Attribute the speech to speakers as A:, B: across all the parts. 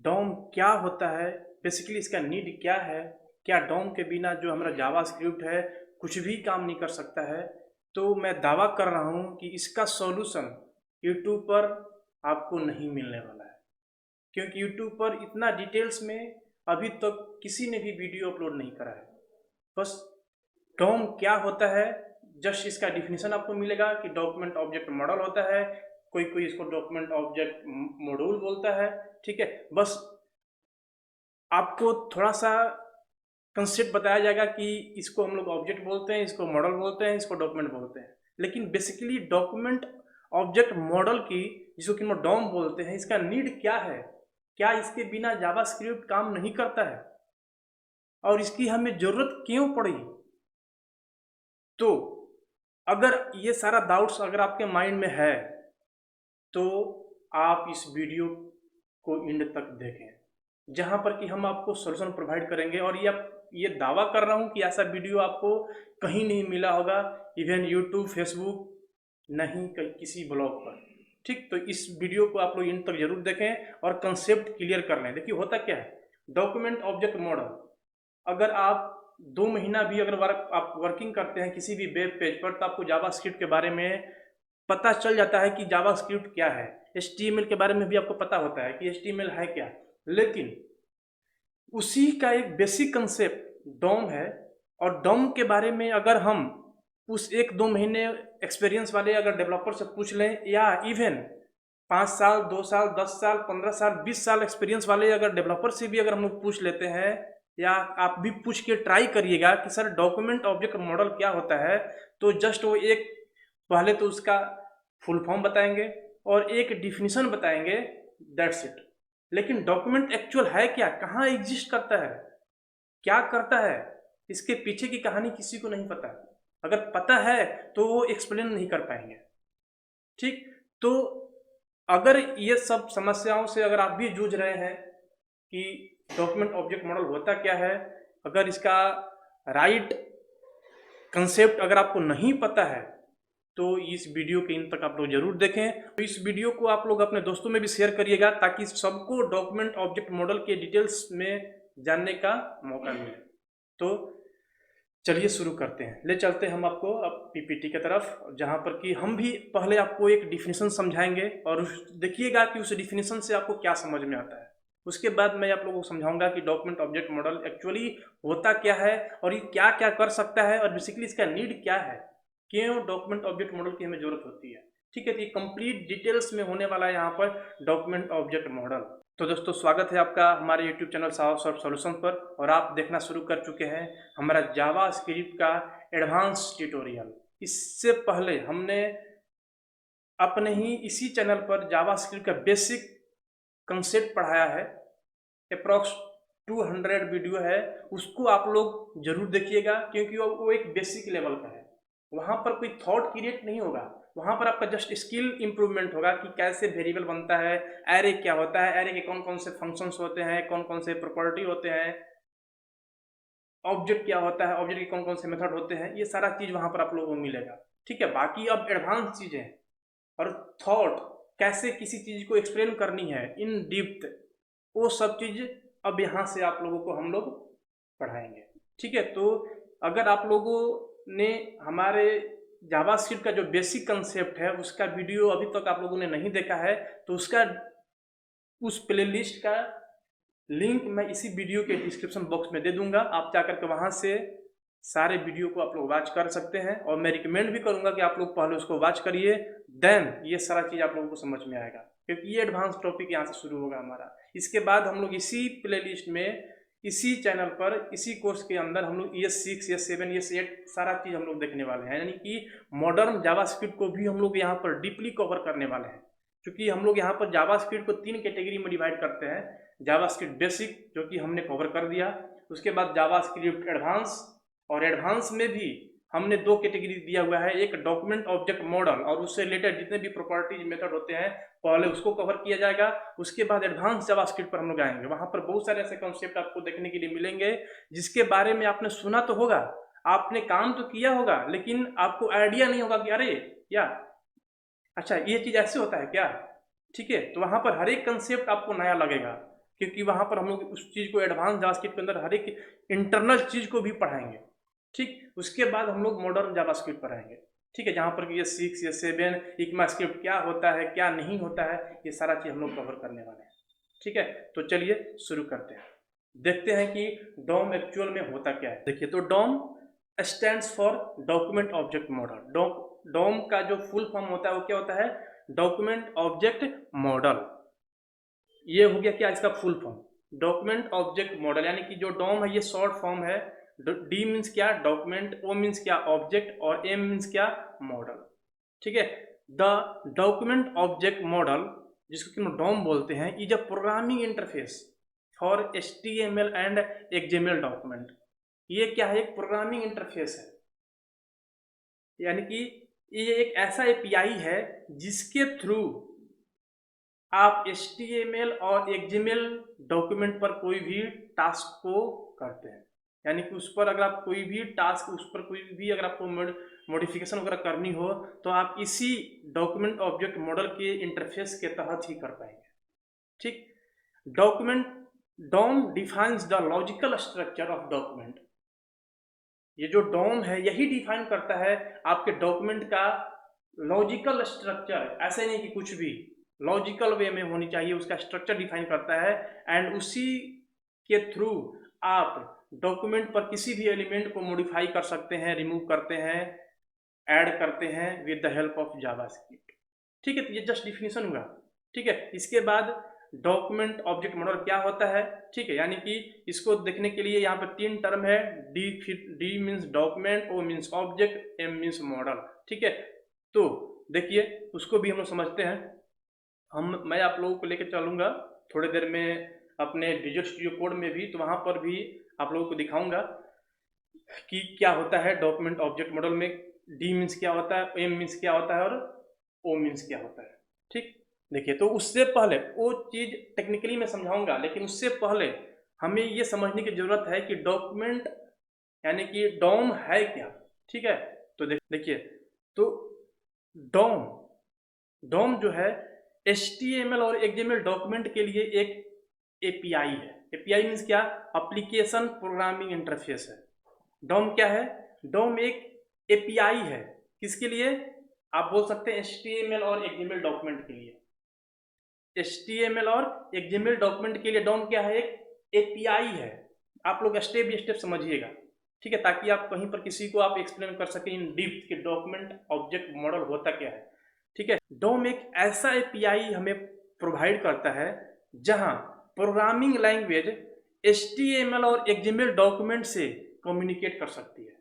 A: Dom क्या होता है, बेसिकली इसका नीड क्या है, क्या डॉम के बिना जो हमारा जावास्क्रिप्ट है कुछ भी काम नहीं कर सकता है। तो मैं दावा कर रहा हूँ कि इसका सॉल्यूशन यूट्यूब पर आपको नहीं मिलने वाला है, क्योंकि यूट्यूब पर इतना डिटेल्स में अभी तक किसी ने भी वीडियो अपलोड नहीं करा है। बस डॉम क्या होता है, जस्ट इसका डिफिनीशन आपको मिलेगा कि डॉक्यूमेंट ऑब्जेक्ट मॉडल होता है, कोई कोई इसको डॉक्यूमेंट ऑब्जेक्ट मॉड्यूल बोलता है। ठीक है, बस आपको थोड़ा सा कंसेप्ट बताया जाएगा कि इसको हम लोग ऑब्जेक्ट बोलते हैं, इसको मॉडल बोलते हैं, इसको डॉक्यूमेंट बोलते हैं। लेकिन बेसिकली डॉक्यूमेंट ऑब्जेक्ट मॉडल की, जिसको कि हम डॉम बोलते हैं, इसका नीड क्या है, क्या इसके बिना जावास्क्रिप्ट काम नहीं करता है और इसकी हमें जरूरत क्यों पड़ी। तो अगर ये सारा डाउट्स अगर आपके माइंड में है तो आप इस वीडियो को एंड तक देखें, जहां पर कि हम आपको सॉल्यूशन प्रोवाइड करेंगे। और ये दावा कर रहा हूं कि ऐसा वीडियो आपको कहीं नहीं मिला होगा, इवन यूट्यूब, फेसबुक, नहीं किसी ब्लॉग पर। ठीक, तो इस वीडियो को आप लोग एंड तक जरूर देखें और कंसेप्ट क्लियर कर लें। देखिए होता क्या है, डॉक्यूमेंट ऑब्जेक्ट मॉडल, अगर आप 2 महीना भी अगर आप वर्किंग करते हैं किसी भी वेब पेज पर, तो आपको जावास्क्रिप्ट के बारे में पता चल जाता है कि जावास्क्रिप्ट क्या है। HTML के बारे में भी आपको पता होता है कि HTML है क्या। लेकिन उसी का एक बेसिक कंसेप्ट डॉम है, और डॉम के बारे में अगर हम उस 1-2 महीने एक्सपीरियंस वाले अगर डेवलपर से पूछ लें, या इवन 5 साल, 2 साल, 10 साल, 15 साल, 20 साल एक्सपीरियंस वाले अगर डेवलपर से भी अगर हम लोग पूछ लेते हैं, या आप भी पूछ के ट्राई करिएगा कि सर डॉक्यूमेंट ऑब्जेक्ट मॉडल क्या होता है, तो जस्ट वो एक पहले तो उसका फुल फॉर्म बताएंगे और एक डिफिनीशन बताएंगे, दैट्स इट। लेकिन डॉक्यूमेंट एक्चुअल है क्या, कहाँ एग्जिस्ट करता है, क्या करता है, इसके पीछे की कहानी किसी को नहीं पता। अगर पता है तो वो एक्सप्लेन नहीं कर पाएंगे। ठीक, तो अगर ये सब समस्याओं से अगर आप भी जूझ रहे हैं कि डॉक्यूमेंट ऑब्जेक्ट मॉडल होता क्या है, अगर इसका राइट कंसेप्ट अगर आपको नहीं पता है, तो इस वीडियो के इन तक आप लोग जरूर देखें। तो इस वीडियो को आप लोग अपने दोस्तों में भी शेयर करिएगा, ताकि सबको डॉक्यूमेंट ऑब्जेक्ट मॉडल के डिटेल्स में जानने का मौका मिले। तो चलिए शुरू करते हैं, ले चलते हैं हम आपको अब पीपीटी की तरफ, जहां पर कि हम भी पहले आपको एक डिफिनीशन समझाएंगे और देखिएगा कि उस डिफिनीशन से आपको क्या समझ में आता है। उसके बाद मैं आप लोगों को समझाऊंगा कि डॉक्यूमेंट ऑब्जेक्ट मॉडल एक्चुअली होता क्या है और ये क्या क्या कर सकता है, और बेसिकली इसका नीड क्या है, क्यों डॉक्यूमेंट ऑब्जेक्ट मॉडल की हमें जरूरत होती है। ठीक है, तो ये कंप्लीट डिटेल्स में होने वाला है यहाँ पर डॉक्यूमेंट ऑब्जेक्ट मॉडल। तो दोस्तों स्वागत है आपका हमारे यूट्यूब चैनल सॉफ्ट सॉल्यूशन पर, और आप देखना शुरू कर चुके हैं हमारा जावास्क्रिप्ट का एडवांस ट्यूटोरियल। इससे पहले हमने अपने ही इसी चैनल पर जावास्क्रिप्ट का बेसिक कंसेप्ट पढ़ाया है, अप्रॉक्स 200 वीडियो है, उसको आप लोग जरूर देखिएगा, क्योंकि वो एक बेसिक लेवल का है। वहाँ पर कोई थॉट क्रिएट नहीं होगा, वहाँ पर आपका जस्ट स्किल इंप्रूवमेंट होगा कि कैसे वेरिएबल बनता है, एरे क्या होता है, एरे के कौन कौन से फंक्शंस होते हैं, कौन कौन से प्रॉपर्टी होते हैं, ऑब्जेक्ट क्या होता है, ऑब्जेक्ट के कौन कौन से मेथड होते हैं, ये सारा चीज़ वहाँ पर आप लोगों को मिलेगा। ठीक है, बाकी अब एडवांस चीज़ें और थॉट कैसे किसी चीज़ को एक्सप्लेन करनी है इन डिप्थ, वो सब चीज़ अब यहाँ से आप लोगों को हम लोग पढ़ाएंगे। ठीक है, तो अगर आप लोगों ने हमारे जावास्क्रिप्ट का जो बेसिक कंसेप्ट है उसका वीडियो अभी तक आप लोगों ने नहीं देखा है, तो उसका उस प्लेलिस्ट का लिंक मैं इसी वीडियो के डिस्क्रिप्शन बॉक्स में दे दूंगा, आप जाकर के वहाँ से सारे वीडियो को आप लोग वॉच कर सकते हैं। और मैं रिकमेंड भी करूंगा कि आप लोग पहले उसको वॉच करिए, देन ये सारा चीज़ आप लोगों को समझ में आएगा, क्योंकि ये एडवांस टॉपिक यहाँ से शुरू होगा हमारा। इसके बाद हम लोग इसी प्लेलिस्ट में, इसी चैनल पर, इसी कोर्स के अंदर हम लोग ES6, ES7, ES8 सारा चीज़ हम लोग देखने वाले हैं, यानी कि मॉडर्न जावास्क्रिप्ट को भी हम लोग यहाँ पर डीपली कवर करने वाले हैं। क्योंकि हम लोग यहाँ पर जावास्क्रिप्ट को 3 कैटेगरी में डिवाइड करते हैं। जावास्क्रिप्ट बेसिक, जो कि हमने कवर कर दिया, उसके बाद जावास्क्रिप्ट एडवांस, और एडवांस में भी हमने 2 कैटेगरी दिया हुआ है, एक डॉक्यूमेंट ऑब्जेक्ट मॉडल और उससे रिलेटेड जितने भी प्रॉपर्टीज मेथड होते हैं पहले उसको कवर किया जाएगा। उसके बाद एडवांस जावास्क्रिप्ट पर हम लोग आएंगे, वहां पर बहुत सारे ऐसे कॉन्सेप्ट आपको देखने के लिए मिलेंगे जिसके बारे में आपने सुना तो होगा, आपने काम तो किया होगा, लेकिन आपको आइडिया नहीं होगा कि अरे या अच्छा ये चीज़ ऐसे होता है क्या। ठीक है, तो वहाँ पर हर एक कंसेप्ट आपको नया लगेगा। क्योंकि वहाँ पर हम लोग उस चीज़ को एडवांस जावास्क्रिप्ट के अंदर हर एक इंटरनल चीज़ को भी पढ़ाएंगे। ठीक, उसके बाद हम लोग मॉडर्न जावास्क्रिप्ट पढ़ाएंगे। ठीक है, जहाँ पर कि ये 6 या 7 इक्मास्क्रिप्ट क्या होता है, क्या नहीं होता है, ये सारा चीज़ हम लोग कवर करने वाले हैं। ठीक है, तो चलिए शुरू करते हैं, देखते हैं कि डॉम एक्चुअल में होता क्या है। देखिए, तो DOM stands for document object model. DOM का जो फुल फॉर्म होता है वो क्या होता है? Document object model. ये हो गया क्या इसका full form, document object model. यानी कि जो डॉम है ये शॉर्ट फॉर्म है। डी मीन्स क्या? डॉक्यूमेंट, ओ मीन्स क्या? ऑब्जेक्ट, और एम मीन्स क्या? मॉडल। ठीक है, द डॉक्यूमेंट ऑब्जेक्ट मॉडल, जिसको कि हम डॉम बोलते हैं, is a programming interface for HTML and XML document. ये क्या है? एक प्रोग्रामिंग इंटरफेस है, यानी कि ये एक ऐसा API है जिसके थ्रू आप HTML और XML डॉक्यूमेंट पर कोई भी टास्क को करते हैं। यानी कि उस पर अगर आप कोई भी टास्क, उस पर कोई भी अगर आपको मॉडिफिकेशन वगैरह करनी हो तो आप इसी डॉक्यूमेंट ऑब्जेक्ट मॉडल के इंटरफेस के तहत ही कर पाएंगे। ठीक, document DOM defines the logical structure of document. ये जो डॉम है यही डिफाइन करता है आपके डॉक्यूमेंट का लॉजिकल स्ट्रक्चर। ऐसे नहीं कि कुछ भी, लॉजिकल वे में होनी चाहिए, उसका स्ट्रक्चर डिफाइन करता है। एंड उसी के थ्रू आप डॉक्यूमेंट पर किसी भी एलिमेंट को मॉडिफाई कर सकते हैं, रिमूव करते हैं, ऐड करते हैं with the help of JavaScript. ठीक है, तो ये जस्ट डिफिनेशन हुआ। ठीक है, इसके बाद डॉक्यूमेंट ऑब्जेक्ट मॉडल क्या होता है? ठीक है, यानी कि इसको देखने के लिए यहाँ पर 3 टर्म है। D means document, O means object, M means model. ठीक है, तो देखिए उसको भी हम लोग समझते हैं। मैं आप लोगों को लेकर चलूंगा थोड़ी देर में अपने विजुअल स्टूडियो कोड में भी, तो वहाँ पर भी आप लोगों को दिखाऊंगा कि क्या होता है डॉक्यूमेंट ऑब्जेक्ट मॉडल में। डी मीन्स क्या होता है, एम मीन्स क्या होता है, और ओ मीन्स क्या होता है। ठीक, देखिए, तो उससे पहले वो चीज़ टेक्निकली मैं समझाऊंगा, लेकिन उससे पहले हमें ये समझने की जरूरत है कि डॉक्यूमेंट यानी कि डॉम है क्या। ठीक है, तो देखिए, तो डॉम डॉम जो है HTML और XML डॉक्यूमेंट के लिए एक API है। API मीन्स क्या? एप्लीकेशन प्रोग्रामिंग इंटरफेस है। डॉम क्या है? डॉम एक API है, किसके लिए? आप बोल सकते हैं HTML और XML डॉक्यूमेंट के लिए। HTML और XML डॉक्यूमेंट के लिए डॉम क्या है? एक API है। आप लोग स्टेप बाई स्टेप समझिएगा, ठीक है, ताकि आप कहीं पर किसी को आप एक्सप्लेन कर सकें इन डीप कि डॉक्यूमेंट ऑब्जेक्ट मॉडल होता क्या है। ठीक है, डॉम एक ऐसा API हमें प्रोवाइड करता है जहां प्रोग्रामिंग लैंग्वेज HTML और XML डॉक्यूमेंट से कम्युनिकेट कर सकती है,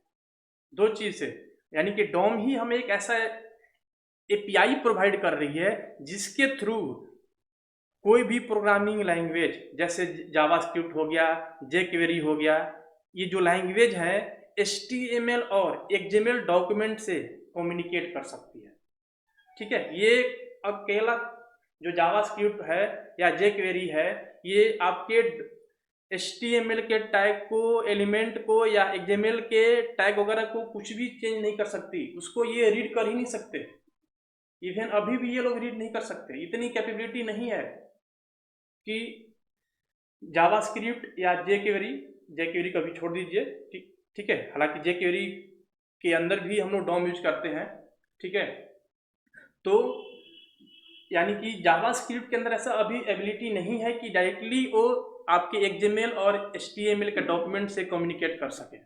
A: दो चीज से। यानी कि डॉम ही हमें एक ऐसा API प्रोवाइड कर रही है जिसके थ्रू कोई भी प्रोग्रामिंग लैंग्वेज, जैसे जावास्क्रिप्ट हो गया, jQuery हो गया, ये जो लैंग्वेज है HTML और XML डॉक्यूमेंट से कम्युनिकेट कर सकती है। ठीक है, ये अकेला जो जावास्क्रिप्ट है या jQuery है, ये आपके HTML के टैग को, एलिमेंट को, या XML के टैग वगैरह को कुछ भी चेंज नहीं कर सकती, उसको ये रीड कर ही नहीं सकते। इवन अभी भी ये लोग रीड नहीं कर सकते, इतनी कैपेबिलिटी नहीं है कि जावास्क्रिप्ट या jQuery को भी छोड़ दीजिए। ठीक ठीक है, हालांकि jQuery के अंदर भी हम लोग डॉम यूज करते हैं। ठीक है, तो यानी कि जावास्क्रिप्ट के अंदर ऐसा अभी एबिलिटी नहीं है कि डायरेक्टली वो आपके XML और HTML के डॉक्यूमेंट से कम्युनिकेट कर सके।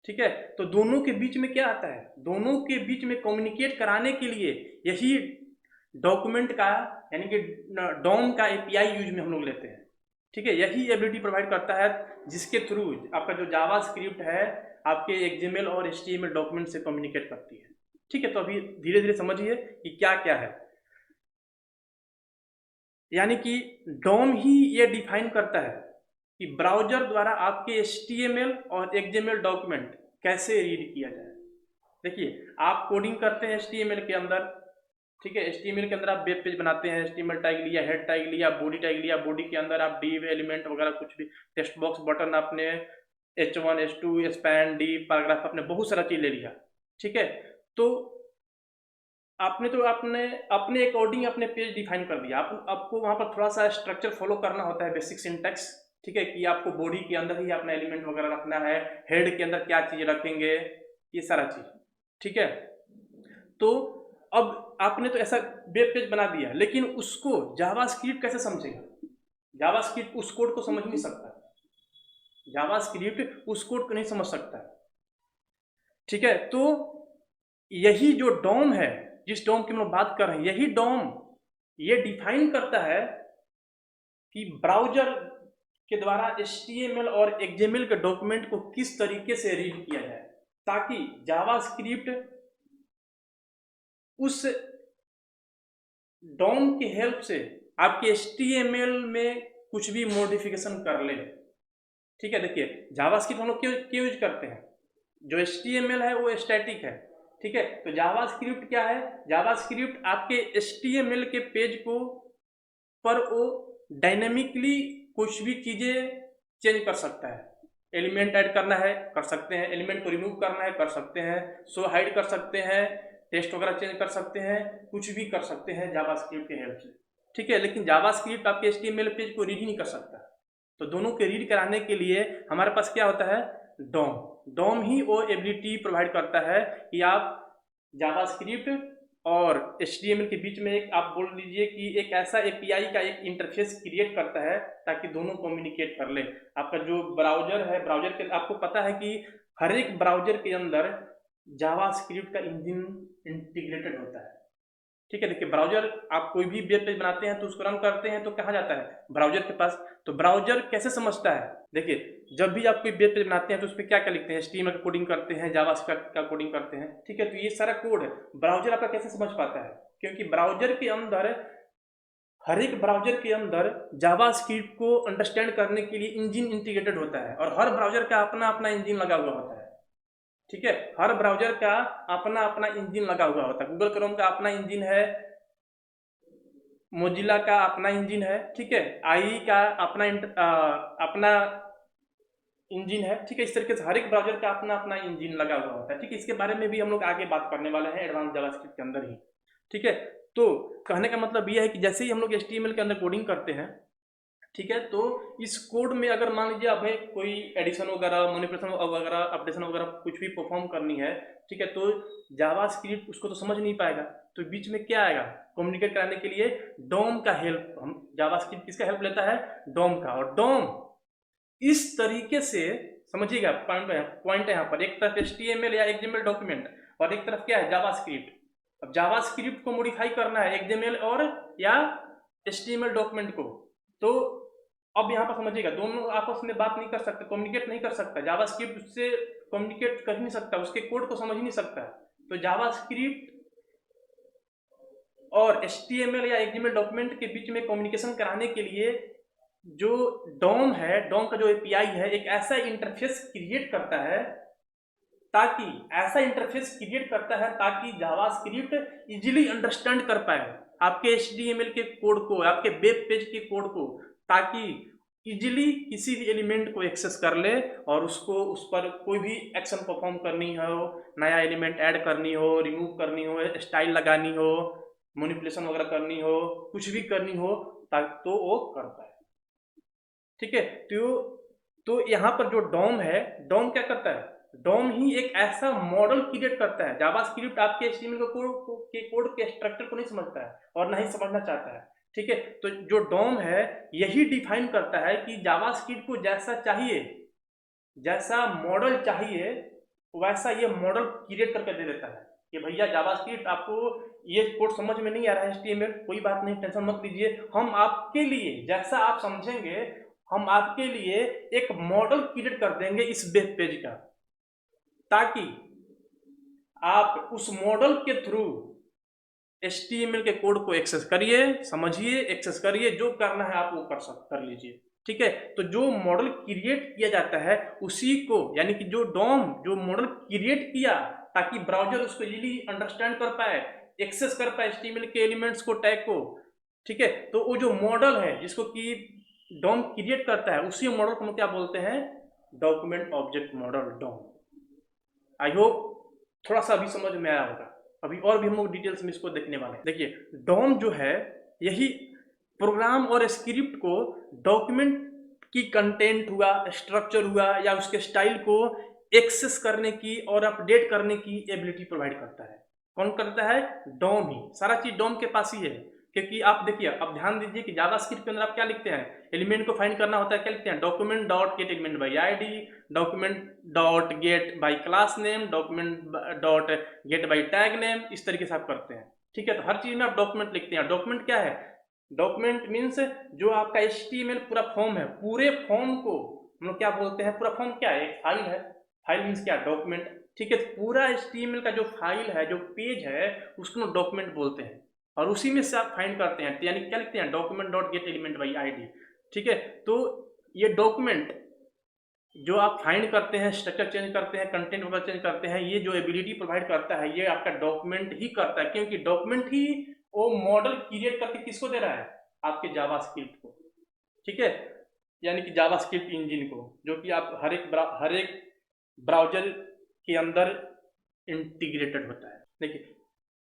A: ठीक है, तो दोनों के बीच में क्या आता है? दोनों के बीच में कम्युनिकेट कराने के लिए यही डॉक्यूमेंट का यानी कि डॉम का API यूज में हम लोग लेते हैं। ठीक है, यही एबिलिटी प्रोवाइड करता है जिसके थ्रू आपका जो जावास्क्रिप्ट है आपके XML और HTML डॉक्यूमेंट से कम्युनिकेट करती है। ठीक है, तो अभी धीरे धीरे समझिए कि क्या क्या है। यानी कि डॉम ही ये डिफाइन करता है कि ब्राउजर द्वारा आपके HTML और XML डॉक्यूमेंट कैसे रीड किया जाए। देखिए, आप कोडिंग करते हैं HTML के अंदर। ठीक है, HTML के अंदर आप वेब पेज बनाते हैं, HTML टैग लिया, हेड टैग लिया, बॉडी टैग लिया, बॉडी के अंदर आप div एलिमेंट वगैरह कुछ भी, टेक्स्ट बॉक्स बटन आपने H1 H2 span div paragraph, आपने बहुत सारा चीज ले लिया। ठीक है, तो आपने अपने अकॉर्डिंग अपने पेज डिफाइन कर दिया। आपको वहाँ पर थोड़ा सा स्ट्रक्चर फॉलो करना होता है, बेसिक सिंटैक्स, ठीक है, कि आपको बॉडी के अंदर ही अपना एलिमेंट वगैरह रखना है, हेड के अंदर क्या चीज़ रखेंगे, ये सारा चीज़, ठीक है। तो अब आपने तो ऐसा वेब पेज बना दिया, लेकिन उसको जावास्क्रिप्ट कैसे समझेगा? जावास्क्रिप्ट उस कोड को समझ नहीं सकता, जावास्क्रिप्ट उस कोड को नहीं समझ सकता, ठीक है। तो यही जो डॉम है, जिस डॉम की हम लोग बात कर रहे हैं, यही डॉम ये डिफाइन करता है कि ब्राउजर के द्वारा HTML और XML के डॉक्यूमेंट को किस तरीके से रीड किया जाए, ताकि जावास्क्रिप्ट उस डॉम की हेल्प से आपके HTML में कुछ भी मॉडिफिकेशन कर ले, ठीक है। देखिए जावास्क्रिप्ट हम लोग क्यों यूज करते हैं? जो HTML है वो स्टैटिक है, ठीक है। तो जावास्क्रिप्ट क्या है? जावास्क्रिप्ट आपके HTML के पेज को पर वो डायनेमिकली कुछ भी चीज़ें चेंज कर सकता है। एलिमेंट ऐड करना है कर सकते हैं, एलिमेंट को रिमूव करना है कर सकते हैं, शो हाइड कर सकते हैं, टेक्स्ट वगैरह चेंज कर सकते हैं, कुछ भी कर सकते हैं जावास्क्रिप्ट के हेल्प से, ठीक है। लेकिन जावास्क्रिप्ट आपके HTML पेज को रीड ही नहीं कर सकता। तो दोनों के रीड कराने के लिए हमारे पास क्या होता है? डॉम ही वो एबिलिटी प्रोवाइड करता है कि आप जावास्क्रिप्ट और HTML के बीच में एक आप बोल लीजिए कि एक ऐसा API का एक इंटरफेस क्रिएट करता है ताकि दोनों कम्युनिकेट कर ले। आपका जो ब्राउजर है, ब्राउजर के आपको पता है कि हर एक ब्राउजर के अंदर जावास्क्रिप्ट का इंजन इंटीग्रेटेड होता है, ठीक है। देखिए ब्राउजर आप कोई भी वेब पेज बनाते हैं तो उसको रन करते हैं तो कहाँ जाता है? ब्राउजर के पास। तो ब्राउजर कैसे समझता है? देखिए जब भी आप कोई वेब पेज बनाते हैं तो उस पर क्या क्या लिखते हैं? HTML का कोडिंग करते हैं, जावास्क्रिप्ट का कोडिंग करते हैं, ठीक है। तो ये सारा कोड है, ब्राउजर आपका कैसे समझ पाता है? क्योंकि ब्राउजर के अंदर, हर एक ब्राउजर के अंदर जावास्क्रिप्ट को अंडरस्टैंड करने के लिए इंजन इंटीग्रेटेड होता है, और हर ब्राउजर का अपना अपना इंजन लगा हुआ होता है, ठीक है। हर ब्राउजर का अपना अपना इंजन लगा हुआ होता है। गूगल क्रोम का अपना इंजन है, मोजिला का अपना इंजन है, ठीक है, आई का अपना इंजन है, ठीक है। इस तरीके से हर एक ब्राउजर का अपना अपना इंजन लगा हुआ होता है, ठीक है। इसके बारे में भी हम लोग आगे बात करने वाले हैं एडवांस जावास्क्रिप्ट के अंदर ही, ठीक है। तो कहने का मतलब यह है कि जैसे ही हम लोग HTML के अंदर कोडिंग करते हैं, ठीक है, तो इस कोड में अगर मान लीजिए हमें कोई एडिशन वगैरह, मैनिपुलेशन वगैरह, अपडेशन वगैरह कुछ भी परफॉर्म करनी है, ठीक है, तो जावास्क्रिप्ट उसको तो समझ नहीं पाएगा। तो बीच में क्या आएगा? कम्युनिकेट कराने के लिए डॉम का हेल्प, हम जावास्क्रिप्ट किसका हेल्प लेता है? डॉम का। और डॉम इस तरीके से, समझिएगा पॉइंट है यहाँ पर, एक तरफ HTML या XML डॉक्यूमेंट और एक तरफ क्या है? जावास्क्रिप्ट। अब जावास्क्रिप्ट को मॉडिफाई करना है XML और या HTML डॉक्यूमेंट को, तो अब यहाँ पर समझिएगा दोनों आपस में बात नहीं कर सकते, कम्युनिकेट नहीं कर सकता। जावास्क्रिप्ट उससे कम्युनिकेट कर ही नहीं सकता, उसके कोड को समझ ही नहीं सकता। तो जावास्क्रिप्ट और HTML या XML डॉक्यूमेंट के बीच में कम्युनिकेशन कराने के लिए जो डॉम है, डॉम का जो API है, एक ऐसा इंटरफेस क्रिएट करता है ताकि जावास्क्रिप्ट इजीली अंडरस्टैंड कर पाए आपके HTML के कोड को, आपके वेब पेज के कोड को, ताकि इजीली किसी भी एलिमेंट को एक्सेस कर ले और उसको उस पर कोई भी एक्शन परफॉर्म करनी हो, नया एलिमेंट ऐड करनी हो, रिमूव करनी हो, स्टाइल लगानी हो, मैनिपुलेशन वगैरह करनी हो, कुछ भी करनी हो, तो वो कर पाए, ठीक है। तो यहाँ पर जो डॉम है, डॉम क्या करता है? डॉम ही एक ऐसा मॉडल क्रिएट करता है। जावास्क्रिप्ट आपके HTML के कोड के स्ट्रक्चर को नहीं समझता है और ना ही समझना चाहता है, ठीक है। तो जो डॉम है यही डिफाइन करता है कि जावास्क्रिप्ट को जैसा चाहिए, जैसा मॉडल चाहिए, वैसा ये मॉडल क्रिएट करके दे देता है कि भैया जावास्क्रिप्ट आपको ये कोड समझ में नहीं आ रहा है HTML, कोई बात नहीं, टेंशन मत लीजिए, हम आपके लिए जैसा आप समझेंगे हम आपके लिए एक मॉडल क्रिएट कर देंगे इस वेब पेज का, ताकि आप उस मॉडल के थ्रू HTML के कोड को एक्सेस करिए, समझिए, एक्सेस करिए, जो करना है आप वो कर लीजिए, ठीक है। तो जो मॉडल क्रिएट किया जाता है उसी को, यानी कि जो मॉडल क्रिएट किया ताकि ब्राउजर उसको इजीली अंडरस्टैंड कर पाए, एक्सेस कर पाए HTML के एलिमेंट्स को, टैग को, ठीक है। तो वो जो मॉडल है जिसको कि डॉम क्रिएट करता है, उसी मॉडल को हम क्या बोलते हैं? Document object model, DOM. I hope थोड़ा सा अभी समझ में आया होगा। अभी और भी हम लोग डिटेल्स में इसको देखने वाले हैं। देखिए डॉम जो है यही प्रोग्राम और स्क्रिप्ट को डॉक्यूमेंट की कंटेंट हुआ, स्ट्रक्चर हुआ या उसके स्टाइल को एक्सेस करने की और अपडेट करने की एबिलिटी प्रोवाइड करता है। कौन करता है? डॉम ही। सारा चीज डॉम के पास ही है। क्योंकि आप देखिए, अब ध्यान दीजिए कि जावास्क्रिप्ट के अंदर आप क्या लिखते हैं, एलिमेंट को फाइंड करना होता है, क्या लिखते हैं? Document dot gate element by ID, document dot get by class name, document dot get by tag name, इस तरीके से आप करते हैं। ठीक है, तो हर चीज में आप डॉक्यूमेंट लिखते हैं। डॉक्यूमेंट क्या है? डॉक्यूमेंट मीन्स जो आपका HTML पूरा फॉर्म है, पूरे फॉर्म को हम लोग क्या बोलते हैं? पूरा फॉर्म क्या है? एक फाइल है। फाइल मीन्स क्या? डॉक्यूमेंट। ठीक है, तो पूरा HTML का जो फाइल है, जो पेज है, उसको डॉक्यूमेंट बोलते हैं और उसी में से आप फाइंड करते हैं, यानी क्या लिखते हैं? Document dot gate element by ID. ठीक है, तो ये डॉक्यूमेंट जो आप फाइंड करते हैं, स्ट्रक्चर चेंज करते हैं, कंटेंट वगैरह चेंज करते हैं, ये जो एबिलिटी प्रोवाइड करता है ये आपका डॉक्यूमेंट ही करता है। क्योंकि डॉक्यूमेंट ही वो मॉडल क्रिएट करके किसको दे रहा है? आपके जावास्क्रिप्ट को। ठीक है, यानी कि जावास्क्रिप्ट इंजन को, जो कि आप हर एक ब्राउजर के अंदर इंटीग्रेटेड होता है। देखिए,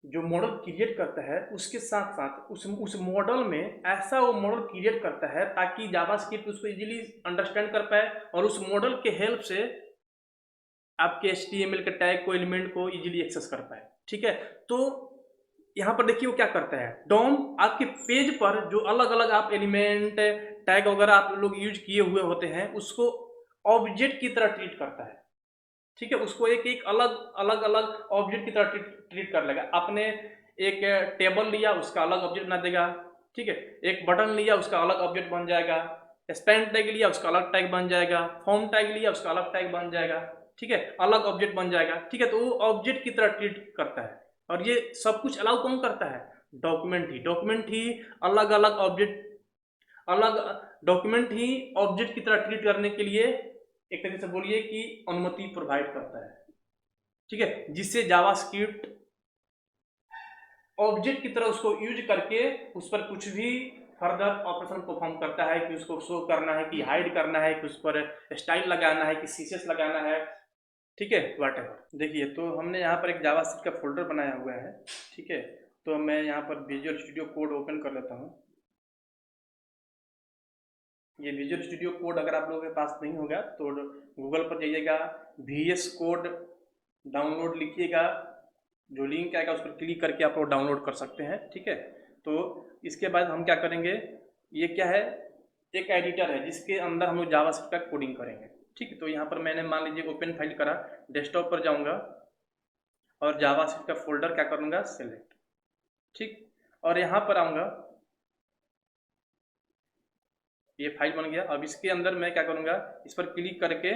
A: जो मॉडल क्रिएट करता है उसके साथ साथ उस मॉडल में ऐसा वो मॉडल क्रिएट करता है ताकि जावास्क्रिप्ट उसको इजीली अंडरस्टैंड कर पाए और उस मॉडल के हेल्प से आपके HTML के टैग को, एलिमेंट को इजीली एक्सेस कर पाए। ठीक है, तो यहाँ पर देखिए वो क्या करता है। डॉम आपके पेज पर जो अलग अलग आप एलिमेंट, टैग वगैरह आप लोग यूज किए हुए होते हैं, उसको ऑब्जेक्ट की तरह ट्रीट करता है। ठीक है, उसको एक एक अलग अलग ऑब्जेक्ट की तरह ट्रीट कर लेगा। आपने एक टेबल लिया, उसका अलग ऑब्जेक्ट बना देगा। ठीक है, एक बटन लिया, उसका अलग ऑब्जेक्ट बन जाएगा। स्पैन टैग लिया, उसका अलग टैग बन जाएगा। फॉर्म टैग लिया, उसका अलग टैग बन जाएगा। ठीक है, अलग ऑब्जेक्ट बन जाएगा। ठीक है, तो वो ऑब्जेक्ट की तरह ट्रीट करता है और ये सब कुछ अलाउ कौन करता है? डॉक्यूमेंट ही अलग अलग ऑब्जेक्ट, अलग डॉक्यूमेंट ही ऑब्जेक्ट की तरह ट्रीट करने के लिए एक तरीके से बोलिए कि अनुमति प्रोवाइड करता है। ठीक है, जिससे जावास्क्रिप्ट ऑब्जेक्ट की तरह उसको यूज करके उस पर कुछ भी फर्दर ऑपरेशन परफॉर्म करता है, कि उसको शो करना है, कि हाइड करना है, कि उस पर स्टाइल लगाना है, कि सीसेस लगाना है। ठीक है, व्हाटएवर। देखिए, तो हमने यहाँ पर एक जावास्क्रिप्ट का फोल्डर बनाया हुआ है। ठीक है, तो मैं यहाँ पर विजुअल स्टूडियो कोड ओपन कर लेता हूँ। ये विजुअल स्टूडियो कोड अगर आप लोगों के पास नहीं होगा तो गूगल पर जाइएगा, VS कोड डाउनलोड लिखिएगा, जो लिंक आएगा उस पर क्लिक करके आप लोग डाउनलोड कर सकते हैं। ठीक है, तो इसके बाद हम क्या करेंगे, ये क्या है? एक एडिटर है जिसके अंदर हम लोग जावास्क्रिप्ट का कोडिंग करेंगे। ठीक है, तो यहाँ पर मैंने मान लीजिए ओपन फाइल करा, डेस्कटॉप पर जाऊँगा और जावास्क्रिप्ट का फोल्डर क्या करूँगा? सेलेक्ट। ठीक, और यहाँ पर आऊँगा, ये फाइल बन गया। अब इसके अंदर मैं क्या करूँगा, इस पर क्लिक करके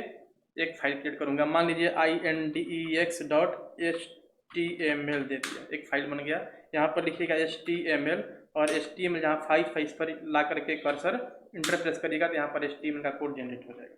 A: एक फाइल क्रिएट करूँगा। मान लीजिए index.html दे दिया, एक फाइल बन गया। यहाँ पर लिखिएगा HTML और HTML जहाँ 5 है इस पर ला करके कर्सर इंटर प्रेस करिएगा तो यहाँ पर HTML का कोड जनरेट हो जाएगा।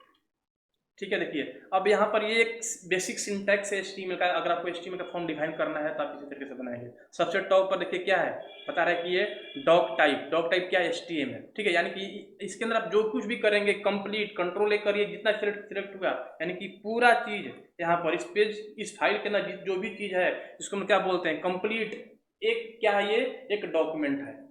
A: ठीक है, देखिए अब यहाँ पर ये एक बेसिक सिंटैक्स है HTML का। अगर आपको HTML का फॉर्म डिफाइन करना है तो आप इसी तरीके से बनाएंगे। सबसे टॉप पर देखिए क्या है, बता रहा है कि ये डॉक टाइप क्या है? HTML। ठीक है, यानी कि इसके अंदर आप जो कुछ भी करेंगे कंप्लीट, कंट्रोल ए करिए, जितना सिलेक्ट हुआ, यानी कि पूरा चीज यहाँ पर इस पेज, इस फाइल के अंदर जो भी चीज है इसको हम क्या बोलते हैं? कंप्लीट। एक क्या है? ये एक डॉक्यूमेंट है।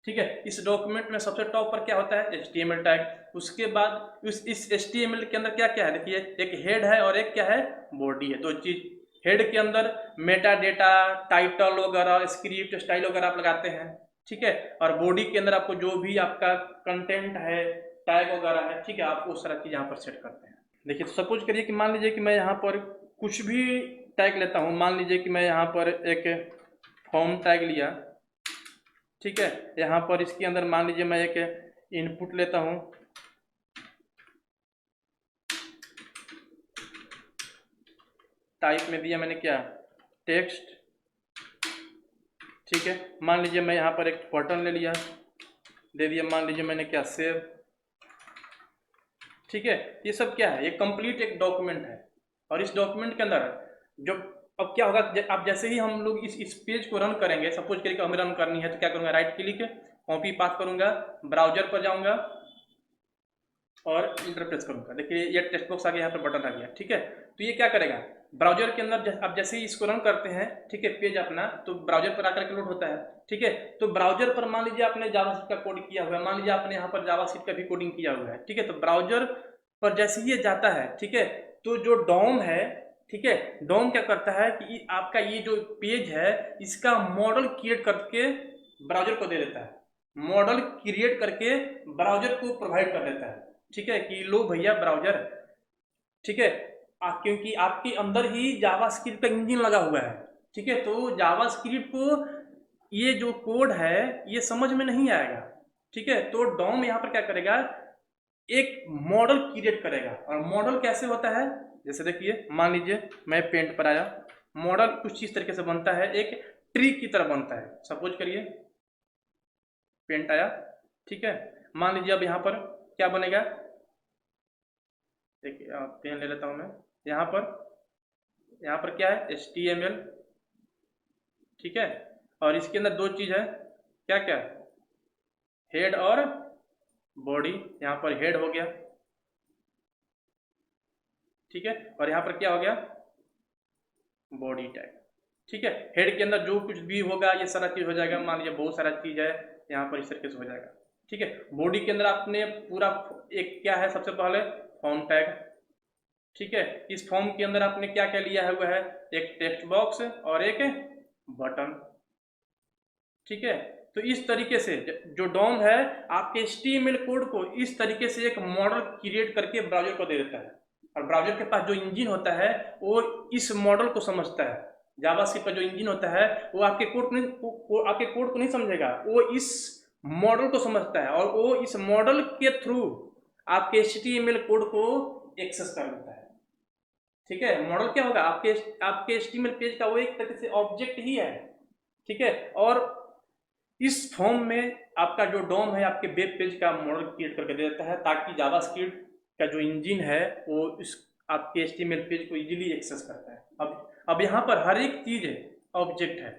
A: ठीक है, इस डॉक्यूमेंट में सबसे टॉप पर क्या होता है? HTML tag. उसके बाद इस HTML के अंदर क्या क्या है? देखिए, एक हेड है और एक क्या है? बॉडी है। दो चीज। हेड के अंदर मेटा डेटा, टाइटल वगैरह, स्क्रिप्ट, स्टाइल वगैरह आप लगाते हैं। ठीक है, और बॉडी के अंदर आपको जो भी आपका कंटेंट है, टैग वगैरह है, ठीक है, आप वो सारा चीज यहाँ पर सेट करते हैं। देखिए, तो सपोज करिए कि मान लीजिए कि मैं यहाँ पर कुछ भी टैग लेता हूँ। मान लीजिए कि मैं यहाँ पर एक फॉर्म टैग लिया। ठीक है, यहाँ पर इसके अंदर मान लीजिए मैं एक इनपुट लेता हूँ। टाइप में दिया मैंने क्या? टेक्स्ट। ठीक है, मान लीजिए मैं यहाँ पर एक बटन ले लिया, दे दिया, मान लीजिए मैंने क्या? सेव। ठीक है, ये सब क्या है? ये कंप्लीट एक डॉक्यूमेंट है और इस डॉक्यूमेंट के अंदर जो अब क्या होगा, अब जैसे ही हम लोग इस पेज को रन करेंगे, सपोज करिए कि हमें रन करनी है, तो क्या करूँगा? राइट क्लिक, कॉपी पाथ करूँगा, ब्राउजर पर जाऊँगा और इंटर प्रेस करूंगा। देखिए ये टेक्स्ट बॉक्स आ गया, यहाँ पर बटन आ गया, ठीक है। तो ये क्या करेगा, ब्राउजर के अंदर अब जैसे ही इसको रन करते हैं, ठीक है, पेज अपना, तो ब्राउजर पर आकर के लोड होता है, ठीक है। तो ब्राउजर पर मान लीजिए आपने जावास्क्रिप्ट का कोड किया हुआ है, मान लीजिए आपने यहाँ पर जावास्क्रिप्ट का भी कोडिंग किया हुआ है, ठीक है। तो ब्राउजर पर जैसे ही ये जाता है, ठीक है, तो जो डॉम है, ठीक है, डॉम क्या करता है कि आपका ये जो पेज है इसका मॉडल क्रिएट करके ब्राउजर को दे देता है, मॉडल क्रिएट करके ब्राउजर को प्रोवाइड कर देता है, ठीक है, कि लो भैया ब्राउजर, ठीक है। क्योंकि आपके अंदर ही जावास्क्रिप्ट का इंजन लगा हुआ है, ठीक है। तो जावास्क्रिप्ट को ये जो कोड है ये समझ में नहीं आएगा, ठीक है। तो डॉम यहाँ पर क्या करेगा, एक मॉडल क्रिएट करेगा। और मॉडल कैसे होता है, जैसे देखिए मान लीजिए मैं पेंट पर आया, मॉडल कुछ इस तरीके से बनता है, एक ट्री की तरह बनता है। सपोज करिए पेंट आया, ठीक है। मान लीजिए अब यहाँ पर क्या बनेगा, देखिए पेन ले लेता हूँ मैं, यहाँ पर क्या है, HTML, ठीक है। और इसके अंदर दो चीज है, क्या क्या, हेड और बॉडी। यहाँ पर हेड हो गया, ठीक है, और यहाँ पर क्या हो गया, बॉडी टैग, ठीक है। हेड के अंदर जो कुछ भी होगा ये सारा चीज हो जाएगा, मान लीजिए बहुत सारा चीज है यहाँ पर इस तरीके से हो जाएगा, ठीक है। बॉडी के अंदर आपने पूरा एक क्या है, सबसे पहले फॉर्म टैग, ठीक है। इस फॉर्म के अंदर आपने क्या क्या लिया हुआ है, एक टेक्स्ट बॉक्स और एक बटन, ठीक है। तो इस तरीके से जो डॉम है आपके HTML कोड को इस तरीके से एक मॉडल क्रिएट करके ब्राउजर को दे देता है। और ब्राउजर के पास जो इंजन होता है वो इस मॉडल को समझता है। जावास्क्रिप्ट का जो इंजन होता है वो आपके कोड को नहीं समझेगा, वो इस मॉडल को समझता है, और वो इस मॉडल के थ्रू आपके HTML कोड को एक्सेस कर लेता है, ठीक है। मॉडल क्या होगा, आपके HTML पेज का वो एक तरीके से ऑब्जेक्ट ही है, ठीक है। और इस फॉर्म में आपका जो डॉम है आपके वेब पेज का मॉडल क्रिएट करके दे देता है, ताकि जावास्क्रिप्ट का जो इंजन है वो इस आपके HTML पेज को इजीली एक्सेस करता है। अब यहाँ पर हर एक चीज ऑब्जेक्ट है।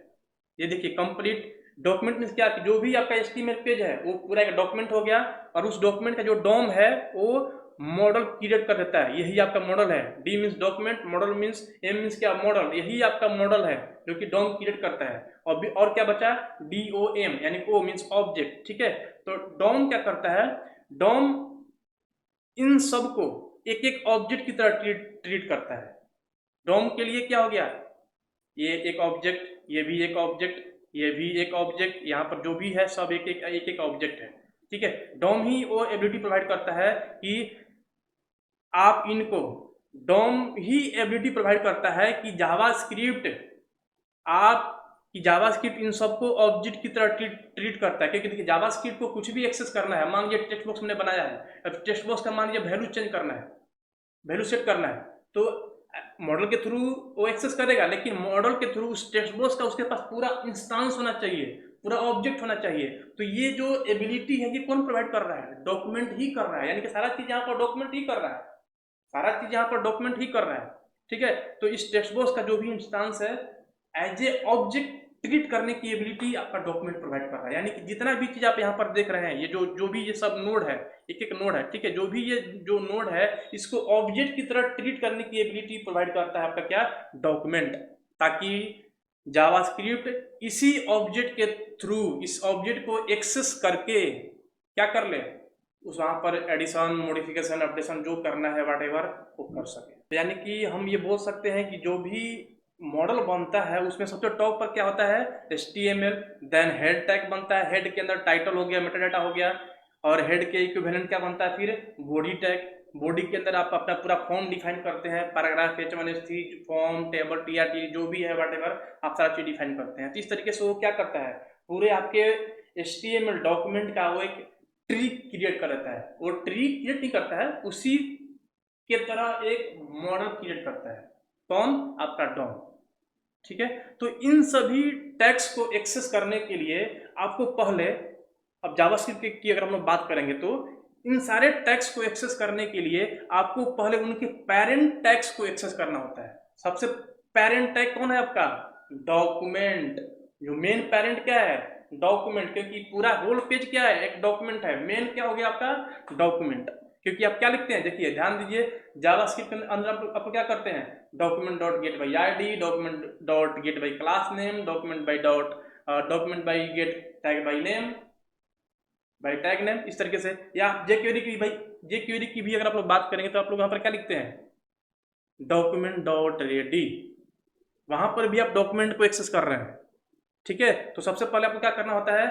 A: ये देखिए कंप्लीट डॉक्यूमेंट में क्या, जो भी आपका HTML पेज है वो पूरा एक डॉक्यूमेंट हो गया, और उस डॉक्यूमेंट का जो डॉम है वो मॉडल क्रिएट कर देता है। यही आपका मॉडल है, D means document, model means M means क्या, मॉडल। यही आपका मॉडल है जो कि डॉम क्रिएट करता है। और क्या बचा, DOM यानी O मीन्स ऑब्जेक्ट, ठीक है। तो डॉम क्या करता है, डॉम इन सब को एक एक ऑब्जेक्ट की तरह ट्रीट करता है। डॉम के लिए क्या हो गया, ये एक ऑब्जेक्ट, ये भी एक ऑब्जेक्ट, ये भी एक ऑब्जेक्ट, यहाँ पर जो भी है सब एक ऑब्जेक्ट है, ठीक है। डॉम ही वो एबिलिटी प्रोवाइड करता है कि आप इनको, डॉम ही एबिलिटी प्रोवाइड करता है कि जावास्क्रिप्ट इन सबको ऑब्जेक्ट की तरह ट्रीट करता है। क्योंकि देखिए जावास्क्रिप्ट को कुछ भी एक्सेस करना है, मान लीजिए टेक्स्ट बॉक्स हमने बनाया है, अब टेक्स्ट बॉक्स का मान लीजिए वैल्यू चेंज करना है, वैल्यू सेट करना है, तो मॉडल के थ्रू वो एक्सेस करेगा, लेकिन मॉडल के थ्रू उस टेक्स्ट बॉक्स का उसके पास पूरा इंस्टांस होना चाहिए, पूरा ऑब्जेक्ट होना चाहिए। तो ये जो एबिलिटी है ये कौन प्रोवाइड कर रहा है, डॉक्यूमेंट ही कर रहा है। यानी कि सारा चीज यहाँ पर डॉक्यूमेंट ही कर रहा है, सारा चीज यहाँ पर डॉक्यूमेंट ही कर रहा है, ठीक है। तो इस टेक्स्ट बॉक्स का जो भी इंस्टांस है एज ए ऑब्जेक्ट ट्रीट करने की एबिलिटी आपका डॉक्यूमेंट प्रोवाइड कर रहा है। यानी कि जितना भी चीज आप यहाँ पर देख रहे हैं, ये जो भी ये सब नोड है, एक एक नोड है, ठीक है, जो भी ये जो नोड है इसको ऑब्जेक्ट की तरह ट्रीट करने की एबिलिटी प्रोवाइड करता है आपका क्या, डॉक्यूमेंट। ताकि जावास्क्रिप्ट इसी ऑब्जेक्ट के थ्रू इस ऑब्जेक्ट को एक्सेस करके क्या कर ले, उस वहाँ पर एडिशन, मॉडिफिकेशन, अपडेशन जो करना है वाट एवर वो कर सके। तो यानी कि हम ये बोल सकते हैं कि जो भी मॉडल बनता है उसमें सबसे टॉप पर क्या होता है, HTML, देन हेड टैग बनता है, हेड के अंदर टाइटल हो गया, मेटाडाटा हो गया, और हेड के इक्विवेलेंट क्या बनता है फिर बॉडी टैग। बॉडी के अंदर आप अपना पूरा फॉर्म डिफाइन करते हैं, paragraph, H1 H3 form, table, TRT जो भी है वाट एवर आप सारा चीज डिफाइन करते हैं। तो इस तरीके से वो क्या करता है, पूरे आपके HTML डॉक्यूमेंट का वो एक ट्री क्रिएट कर देता है। वो ट्री क्रिएट नहीं करता है, उसी के तरह एक मॉडल क्रिएट करता है, कौन, आपका डॉम, ठीक है। तो इन सभी टैग्स को एक्सेस करने के लिए आपको पहले, अब जावास्क्रिप्ट की अगर हम लोग बात करेंगे तो इन सारे टैग्स को एक्सेस करने के लिए आपको पहले उनके पेरेंट टैग्स को एक्सेस करना होता है। सबसे पेरेंट टैग कौन है आपका, डॉक्यूमेंट। जो मेन पेरेंट क्या है, डॉक्यूमेंट, क्योंकि पूरा होल पेज क्या है, एक डॉक्यूमेंट है। मेन क्या हो गया आपका, डॉक्यूमेंट, क्योंकि आप क्या लिखते हैं, देखिए ध्यान दीजिए, जावास्क्रिप्ट के अंदर आप क्या करते हैं, document dot get by ID, document dot get by class name, document by get tag by name, by tag name, इस तरीके से। या जेक्वेरी की, भाई जेक्वेरी की भी अगर आप लोग बात करेंगे तो आप लोग यहाँ पर क्या लिखते हैं, डॉक्यूमेंट डॉट रेडी, वहां पर भी आप डॉक्यूमेंट को एक्सेस कर रहे हैं, ठीक है। तो सबसे पहले आपको क्या करना होता है,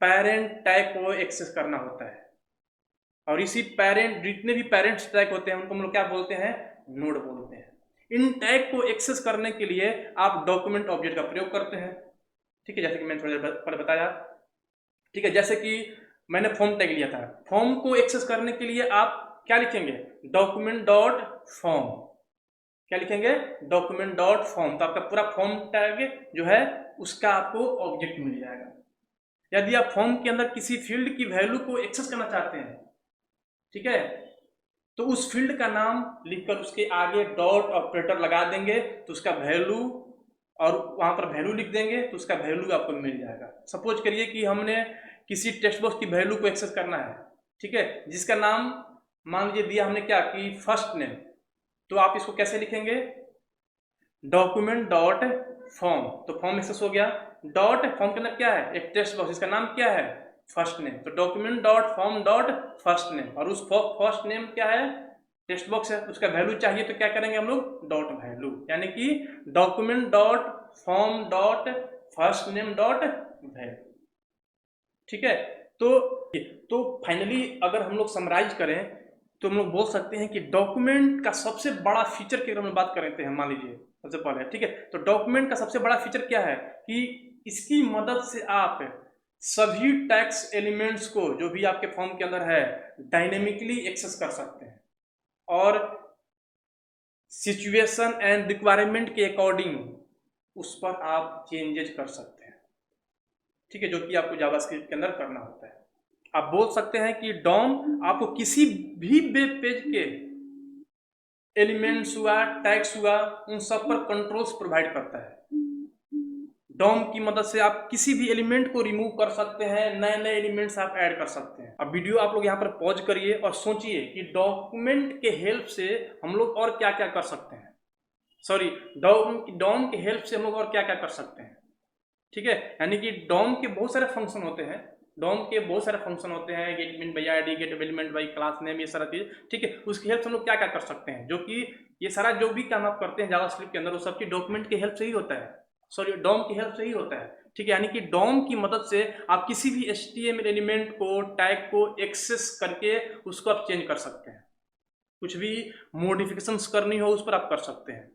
A: पेरेंट टैग को एक्सेस करना होता है, और इसी पेरेंट, जितने भी पेरेंट्स टैग होते हैं उनको हम लोग क्या बोलते हैं, नोड बोलते हैं। इन टैग को एक्सेस करने के लिए आप डॉक्यूमेंट ऑब्जेक्ट का प्रयोग करते हैं, ठीक है, जैसे कि मैंने थोड़ी देर पहले बताया, ठीक है। जैसे कि मैंने फॉर्म टैग लिया था, फॉर्म को एक्सेस करने के लिए आप क्या लिखेंगे, डॉक्यूमेंट डॉट फॉर्म, क्या लिखेंगे, डॉक्यूमेंट डॉट फॉर्म, तो आपका पूरा फॉर्म टैग जो है उसका आपको ऑब्जेक्ट मिल जाएगा। यदि आप फॉर्म के अंदर किसी फील्ड की वैल्यू को एक्सेस करना चाहते हैं, ठीक है, तो उस फील्ड का नाम लिखकर उसके आगे डॉट ऑपरेटर लगा देंगे तो उसका वैल्यू, और वहां पर वैल्यू लिख देंगे तो उसका वैल्यू आपको मिल जाएगा। सपोज करिए कि हमने किसी टेक्स्ट बॉक्स की वैल्यू को एक्सेस करना है, ठीक है, जिसका नाम मान लीजिए दिया हमने क्या कि फर्स्ट नेम, तो आप इसको कैसे लिखेंगे, डॉक्यूमेंट डॉट फॉर्म, तो फॉर्म एक्सेस हो गया, डॉट फॉर्म के अंदर क्या है, एक टेक्स्ट बॉक्स, इसका नाम क्या है, फर्स्ट नेम, तो document dot form dot first name, और उस फर्स्ट नेम क्या है, टेक्स्ट बॉक्स है, उसका वैल्यू चाहिए तो क्या करेंगे हम लोग, डॉट वैल्यू, यानी कि document dot form dot first name dot value, ठीक है। तो फाइनली अगर हम लोग समराइज करें तो हम लोग बोल सकते हैं कि डॉक्यूमेंट का सबसे बड़ा फीचर की अगर हम बात करते हैं, मान लीजिए सबसे पहले, ठीक है, तो डॉक्यूमेंट का सबसे बड़ा फीचर क्या है कि इसकी मदद से आप सभी टेक्स्ट एलिमेंट्स को जो भी आपके फॉर्म के अंदर है डायनेमिकली एक्सेस कर सकते हैं, और सिचुएशन एंड रिक्वायरमेंट के अकॉर्डिंग उस पर आप चेंजेस कर सकते हैं, ठीक है, जो कि आपको जावास्क्रिप्ट के अंदर करना होता है। आप बोल सकते हैं कि डॉम आपको किसी भी वेब पेज के एलिमेंट्स हुआ, टैग्स हुआ, उन सब पर कंट्रोल्स प्रोवाइड करता है। डॉम की मदद से आप किसी भी एलिमेंट को रिमूव कर सकते हैं, नए नए एलिमेंट्स आप ऐड कर सकते हैं। अब वीडियो आप लोग यहाँ पर पॉज करिए और सोचिए कि डॉक्यूमेंट के हेल्प से हम लोग और क्या क्या कर सकते हैं, सॉरी, डॉम के हेल्प से हम लोग और क्या क्या कर सकते हैं, ठीक है। यानी कि डॉम के बहुत सारे फंक्शन होते हैं, gate element by ID, gate element by class name, ये सारा चीज, ठीक है, उसकी हेल्प से हम लोग क्या क्या कर सकते हैं, जो कि ये सारा जो भी काम आप करते हैं जावास्क्रिप्ट के अंदर वो सब चीज डॉक्यूमेंट की हेल्प से ही होता है, सॉरी, डॉम की हेल्प से ही होता है, ठीक है। यानी कि डॉम की मदद से आप किसी भी HTML एलिमेंट को, टैग को एक्सेस करके उसको आप चेंज कर सकते हैं, कुछ भी मॉडिफिकेशंस करनी हो उस पर आप कर सकते हैं।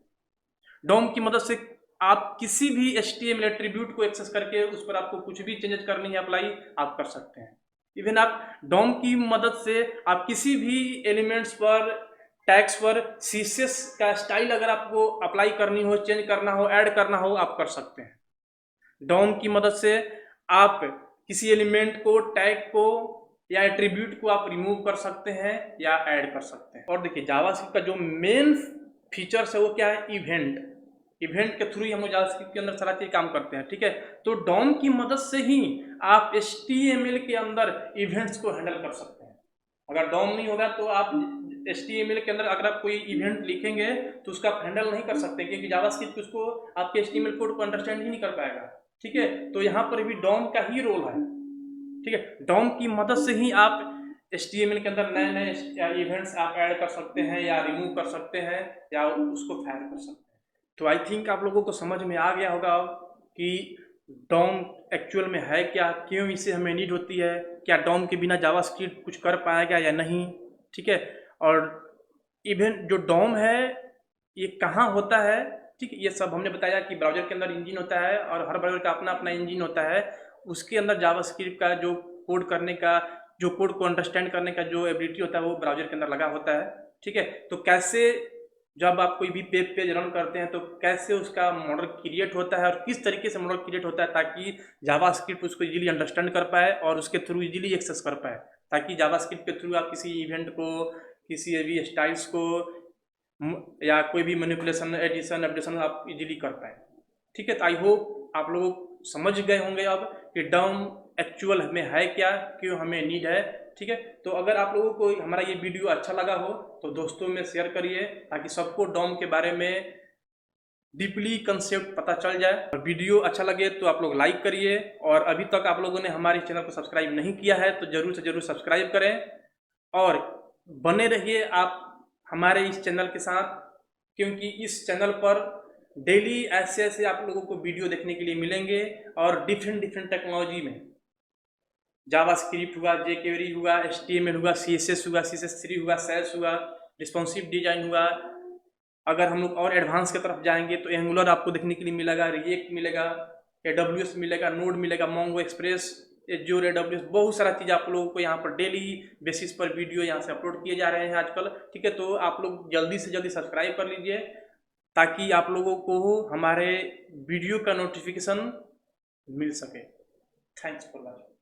A: डॉम की मदद से आप किसी भी HTML एट्रीब्यूट को एक्सेस करके उस पर आपको कुछ भी चेंजेस करनी है, अप्लाई आप कर सकते हैं। इवन आप डॉम की मदद से आप किसी भी एलिमेंट्स पर, टैग्स पर CSS का स्टाइल अगर आपको अप्लाई करनी हो, चेंज करना हो, ऐड करना हो, आप कर सकते हैं। डॉम की मदद से आप किसी एलिमेंट को, टैग को या एट्रीब्यूट को आप रिमूव कर सकते हैं या ऐड कर सकते हैं। और देखिए जावास्क्रिप्ट का जो मेन फीचर्स है वो क्या है, इवेंट के थ्रू ही हम लोग जावास्क्रिप्ट के अंदर सारा चीज काम करते हैं, ठीक है। तो डॉम की मदद से ही आप HTML के अंदर इवेंट्स को हैंडल कर सकते हैं। अगर डॉम नहीं होगा तो आप HTML के अंदर अगर आप कोई इवेंट लिखेंगे तो उसका आप हैंडल नहीं कर सकते, क्योंकि जावास्क्रिप्ट उसको आपके HTML कोड को अंडरस्टैंड ही नहीं कर पाएगा, ठीक है। तो यहाँ पर भी डॉम का ही रोल है, ठीक है। डॉम की मदद से ही आप HTML के अंदर नए नए इवेंट्स आप ऐड कर सकते हैं या रिमूव कर सकते हैं या उसको फायर कर सकते हैं। तो आई थिंक आप लोगों को समझ में आ गया होगा कि डॉम एक्चुअल में है क्या, क्यों इसे हमें नीड होती है, क्या डॉम के बिना जावास्क्रिप्ट कुछ कर पाएगा या नहीं, ठीक है। और इवन जो डॉम है ये कहाँ होता है, ठीक है, ये सब हमने बताया कि ब्राउजर के अंदर इंजन होता है और हर ब्राउजर का अपना अपना इंजन होता है, उसके अंदर जावास्क्रिप्ट का जो कोड करने का, जो कोड को अंडरस्टैंड करने का जो एबिलिटी होता है वो ब्राउजर के अंदर लगा होता है, ठीक है। तो कैसे जब आप कोई भी पेज रन करते हैं तो कैसे उसका मॉडल क्रिएट होता है और किस तरीके से मॉडल क्रिएट होता है ताकि जावास्क्रिप्ट उसको इजीली अंडरस्टैंड कर पाए और उसके थ्रू इजीली एक्सेस कर पाए, ताकि जावास्क्रिप्ट के थ्रू आप किसी इवेंट को, किसी भी स्टाइल्स को या कोई भी मैनिपुलेशन, एडिशन, अपडेशन आप इजीली कर पाए, ठीक है। तो आई होप आप लोग समझ गए होंगे अब कि डॉम एक्चुअल में है क्या, क्यों हमें नीड है, ठीक है। तो अगर आप लोगों को हमारा ये वीडियो अच्छा लगा हो तो दोस्तों में शेयर करिए, ताकि सबको डॉम के बारे में डीपली कंसेप्ट पता चल जाए। और वीडियो अच्छा लगे तो आप लोग लाइक करिए, और अभी तक आप लोगों ने हमारे चैनल को सब्सक्राइब नहीं किया है तो जरूर से जरूर सब्सक्राइब करें, और बने रहिए आप हमारे इस चैनल के साथ, क्योंकि इस चैनल पर डेली ऐसे ऐसे आप लोगों को वीडियो देखने के लिए मिलेंगे, और डिफरेंट डिफरेंट टेक्नोलॉजी में जावास्क्रिप्ट हुआ, जेक्वेरी हुआ, एचटीएमएल हुआ, सीएसएस हुआ, सीएसएस3 हुआ, सैस हुआ, रिस्पॉन्सिव डिजाइन हुआ। अगर हम लोग और एडवांस की तरफ जाएंगे तो एंगुलर आपको देखने के लिए मिलेगा, रिएक्ट मिलेगा, AWS मिलेगा, नोड मिलेगा, मोंगो एक्सप्रेस, एज्योर, AWS, बहुत सारा चीज़ आप लोगों को यहाँ पर डेली बेसिस पर वीडियो यहाँ से अपलोड किए जा रहे हैं आजकल। ठीक है, तो आप लोग जल्दी से जल्दी सब्सक्राइब कर लीजिए, ताकि आप लोगों को हमारे वीडियो का नोटिफिकेशन मिल सके। Thanks for watching.